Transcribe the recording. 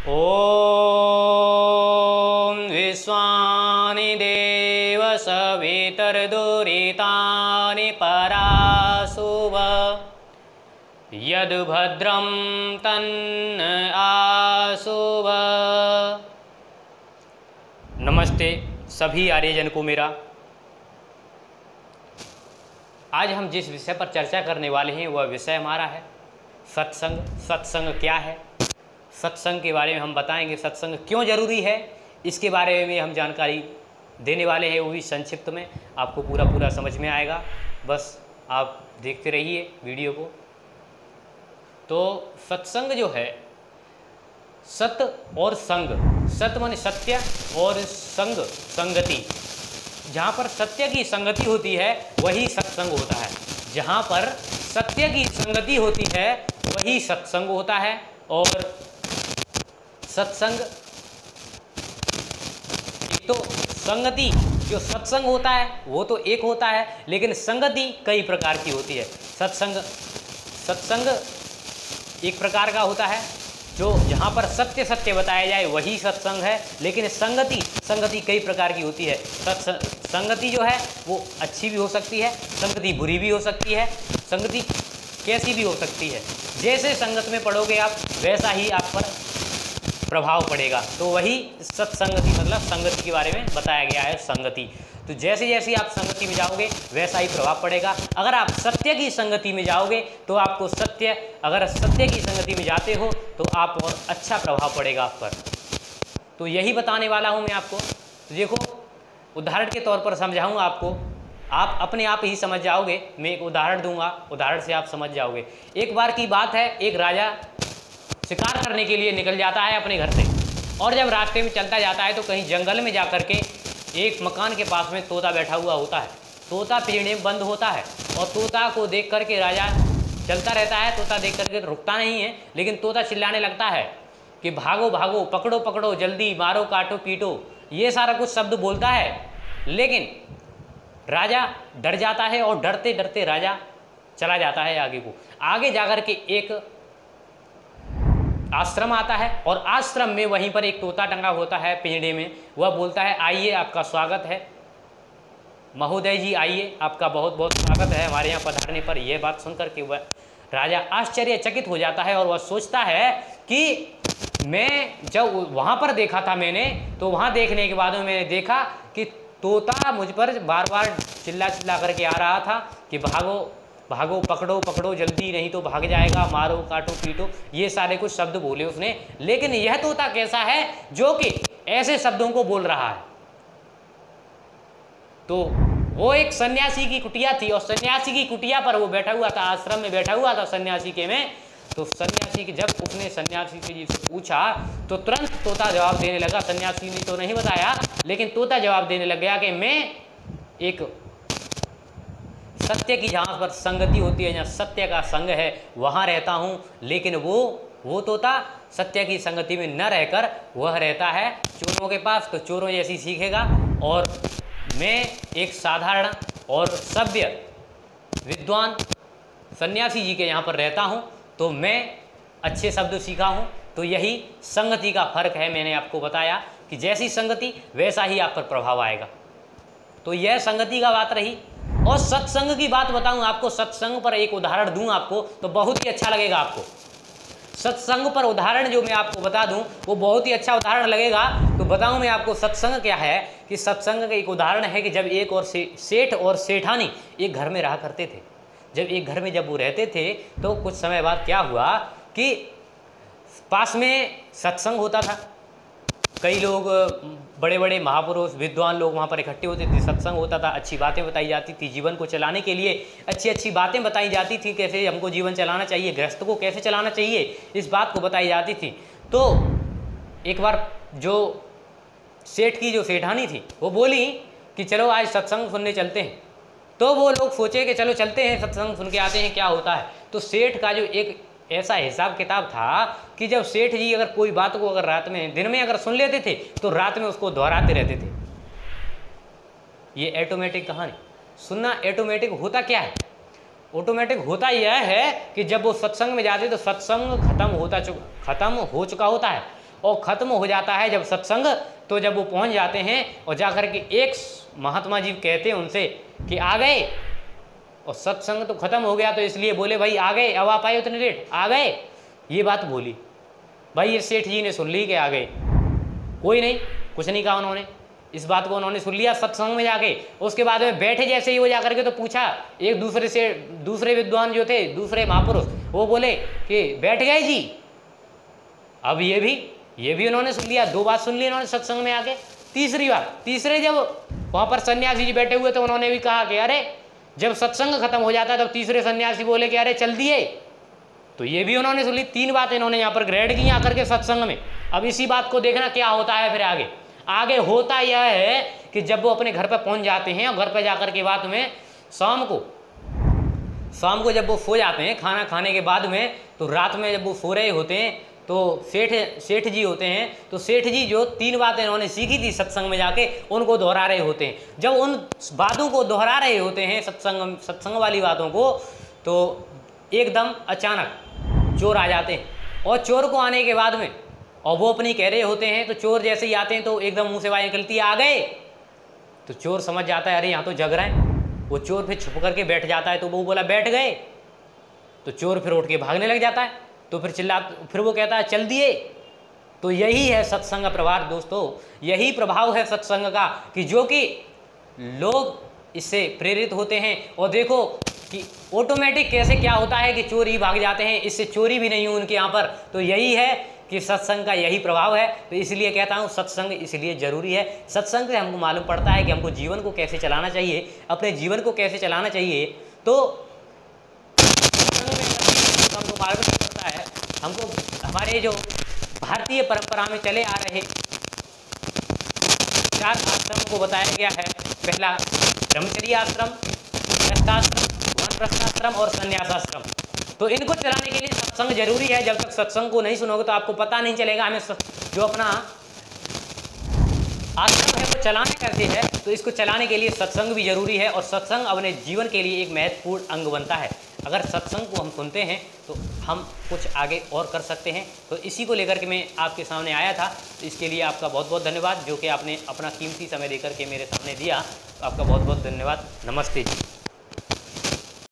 ॐ विश्वानि देव सवितर्दुरितानि पराशुव यद्भद्रं तन्न आशुव। नमस्ते सभी आर्यजन को मेरा। आज हम जिस विषय पर चर्चा करने वाले हैं वह विषय हमारा है सत्संग। सत्संग क्या है, सत्संग के बारे में हम बताएंगे। सत्संग क्यों जरूरी है इसके बारे में हम जानकारी देने वाले हैं, वो भी संक्षिप्त में। आपको पूरा समझ में आएगा, बस आप देखते रहिए वीडियो को। तो सत्संग जो है, सत्य और संग, सत्य माने सत्य और संग संगति। जहाँ पर सत्य की संगति होती है वही सत्संग होता है। जहाँ पर सत्य की संगति होती है वही सत्संग होता है। और सत्संग एक तो संगति, जो सत्संग होता है वो तो एक होता है, लेकिन संगति कई प्रकार की होती है। सत्संग एक प्रकार का होता है जो जहाँ पर सत्य सत्य बताया जाए वही सत्संग है, लेकिन संगति कई प्रकार की होती है। संगति जो है वो अच्छी भी हो सकती है, संगति बुरी भी हो सकती है, संगति कैसी भी हो सकती है। जैसे संगत में पढ़ोगे आप वैसा ही आप पर प्रभाव पड़ेगा। तो वही सत्संगति मतलब संगति के बारे में बताया गया है। संगति तो जैसे जैसे आप संगति में जाओगे वैसा ही प्रभाव पड़ेगा। अगर आप सत्य की संगति में जाओगे तो आपको अगर सत्य की संगति में जाते हो तो आप और अच्छा प्रभाव पड़ेगा आप पर। तो यही बताने वाला हूँ मैं आपको। तो देखो, उदाहरण के तौर पर समझाऊँ आपको, आप अपने आप ही समझ जाओगे। मैं एक उदाहरण दूंगा, उदाहरण से आप समझ जाओगे। एक बार की बात है, एक राजा शिकार करने के लिए निकल जाता है अपने घर से, और जब रास्ते में चलता जाता है तो कहीं जंगल में जा कर के एक मकान के पास में तोता बैठा हुआ होता है। तोता पिंजरे में बंद होता है और तोता को देख करके राजा चलता रहता है। तोता देख करके रुकता नहीं है, लेकिन तोता चिल्लाने लगता है कि भागो भागो, पकड़ो पकड़ो, जल्दी मारो, काटो पीटो, ये सारा कुछ शब्द बोलता है। लेकिन राजा डर जाता है और डरते डरते राजा चला जाता है आगे को। आगे जाकर के एक आश्रम आता है और आश्रम में वहीं पर एक तोता टंगा होता है पिंजड़े में। वह बोलता है, आइए आपका स्वागत है महोदय जी, आइए आपका बहुत बहुत स्वागत है हमारे यहाँ पधारने पर। यह बात सुनकर के वह राजा आश्चर्यचकित हो जाता है और वह सोचता है कि मैं जब वहाँ पर देखा था मैंने, तो वहाँ देखने के बाद में मैंने देखा कि तोता मुझ पर बार बार चिल्ला करके आ रहा था कि भागो भागो, पकड़ो पकड़ो, जल्दी नहीं तो भाग जाएगा, मारो काटो पीटो, ये सारे कुछ शब्द बोले उसने। लेकिन यह तोता कैसा है जो कि ऐसे शब्दों को बोल रहा है। तो वो एक सन्यासी की कुटिया थी और सन्यासी की कुटिया पर वो बैठा हुआ था, आश्रम में बैठा हुआ था सन्यासी के में। तो सन्यासी की जब उसने सन्यासी से पूछा तो तुरंत तोता जवाब देने लगा। सन्यासी ने तो नहीं बताया, लेकिन तोता जवाब देने लग गया कि मैं एक सत्य की जहाँ पर संगति होती है, जहाँ सत्य का संग है वहाँ रहता हूँ। लेकिन वो तोता सत्य की संगति में न रहकर वह रहता है चोरों के पास, तो चोरों जैसी सीखेगा। और मैं एक साधारण और सभ्य विद्वान सन्यासी जी के यहाँ पर रहता हूँ, तो मैं अच्छे शब्द सीखा हूँ। तो यही संगति का फर्क है। मैंने आपको बताया कि जैसी संगति वैसा ही आप पर प्रभाव आएगा। तो यह संगति का बात रही। और सत्संग की बात बताऊं आपको, सत्संग पर एक उदाहरण दूं आपको तो बहुत ही अच्छा लगेगा आपको। सत्संग पर उदाहरण जो मैं आपको बता दूं वो बहुत ही अच्छा उदाहरण लगेगा। तो बताऊं मैं आपको सत्संग क्या है। कि सत्संग का एक उदाहरण है कि जब एक और सेठ और सेठानी एक घर में रहा करते थे। जब एक घर में जब वो रहते थे तो कुछ समय बाद क्या हुआ कि पास में सत्संग होता था। कई लोग, बड़े बड़े महापुरुष विद्वान लोग वहाँ पर इकट्ठे होते थे, सत्संग होता था, अच्छी बातें बताई जाती थी। जीवन को चलाने के लिए अच्छी अच्छी बातें बताई जाती थी, कैसे हमको जीवन चलाना चाहिए, गृहस्थ को कैसे चलाना चाहिए, इस बात को बताई जाती थी। तो एक बार जो सेठ की जो सेठानी थी वो बोली कि चलो आज सत्संग सुनने चलते हैं। तो वो लोग सोचे कि चलो चलते हैं, सत्संग सुन के आते हैं क्या होता है। तो सेठ का जो एक ऐसा हिसाब किताब था कि जब सेठ जी अगर कोई बात को अगर रात में दिन में अगर सुन लेते थे तो रात में उसको दोहराते रहते थे। ये ऑटोमेटिक कहानी सुनना ऑटोमेटिक होता क्या है? ऑटोमेटिक होता यह है कि जब वो सत्संग में जाते तो सत्संग खत्म हो चुका होता है और ख़त्म हो जाता है जब सत्संग, तो जब वो पहुंच जाते हैं और जाकर के एक महात्मा जी कहते हैं उनसे कि आ गए, और सत्संग तो ख़त्म हो गया, तो इसलिए बोले भाई आ गए, अब आप आए उतने लेट, आ गए, ये बात बोली। भाई ये सेठ जी ने सुन ली कि आ गए, कोई नहीं, कुछ नहीं कहा उन्होंने, इस बात को उन्होंने सुन लिया सत्संग में जाके। उसके बाद में बैठे जैसे ही वो जाकर के तो पूछा एक दूसरे से, दूसरे विद्वान जो थे, दूसरे महापुरुष, वो बोले कि बैठ गए जी। अब ये भी उन्होंने सुन लिया, 2 बात सुन ली उन्होंने सत्संग में आके। तीसरी बात, तीसरे जब वहाँ पर सन्यासी जी बैठे हुए तो उन्होंने भी कहा कि अरे जब सत्संग खत्म हो जाता है तब तीसरे सन्यासी बोले कि अरे चल दिए, तो ये भी उन्होंने सुन ली। 3 बातें इन्होंने यहाँ पर ग्रहण की आकर के सत्संग में। अब इसी बात को देखना क्या होता है फिर आगे। आगे होता यह है कि जब वो अपने घर पर पहुँच जाते हैं और घर पर जाकर के बाद में शाम को जब वो सो जाते हैं खाना खाने के बाद में, तो रात में जब वो सो रहे होते हैं तो सेठ जी होते हैं, तो सेठ जी जो 3 बातें इन्होंने सीखी थी सत्संग में जाके उनको दोहरा रहे होते हैं। जब उन बातों को दोहरा रहे होते हैं सत्संग वाली बातों को, तो एकदम अचानक चोर आ जाते हैं, और चोर को आने के बाद में और वो अपनी कह रहे होते हैं, तो चोर जैसे ही आते हैं तो एकदम मुंह से आवाज निकलती है आ गए। तो चोर समझ जाता है अरे यहाँ तो जग रहे हैं। वो चोर फिर छुप करके बैठ जाता है, तो वो बोला बैठ गए, तो चोर फिर उठ के भागने लग जाता है, तो फिर वो कहता है चल दिए। तो यही है सत्संग का प्रभाव दोस्तों, यही प्रभाव है सत्संग का कि जो कि लोग इससे प्रेरित होते हैं। और देखो कि ऑटोमेटिक कैसे क्या होता है कि चोर ही भाग जाते हैं, इससे चोरी भी नहीं हुई उनके यहाँ पर। तो यही है कि सत्संग का यही प्रभाव है। तो इसलिए कहता हूँ सत्संग इसलिए ज़रूरी है। सत्संग से हमको मालूम पड़ता है कि हमको जीवन को कैसे चलाना चाहिए, अपने जीवन को कैसे चलाना चाहिए। तो सत्संग में हमको मालूम पड़ता है, हमको हमारे जो भारतीय परंपरा में चले आ रहे 4 आश्रमों को बताया गया है। पहला ब्रह्मचर्य आश्रम, गृहस्थाश्रम, वानप्रस्थाश्रम और संन्यासाश्रम। तो इनको चलाने के लिए सत्संग जरूरी है। जब तक सत्संग को नहीं सुनोगे तो आपको पता नहीं चलेगा हमें जो अपना आश्रम है वो चलाने कैसे है। तो इसको चलाने के लिए सत्संग भी जरूरी है, और सत्संग अपने जीवन के लिए एक महत्वपूर्ण अंग बनता है। अगर सत्संग को हम सुनते हैं तो हम कुछ आगे और कर सकते हैं। तो इसी को लेकर के मैं आपके सामने आया था। तो इसके लिए आपका बहुत बहुत धन्यवाद, जो कि आपने अपना कीमती समय देकर के मेरे सामने दिया। तो आपका बहुत बहुत धन्यवाद। नमस्ते जी।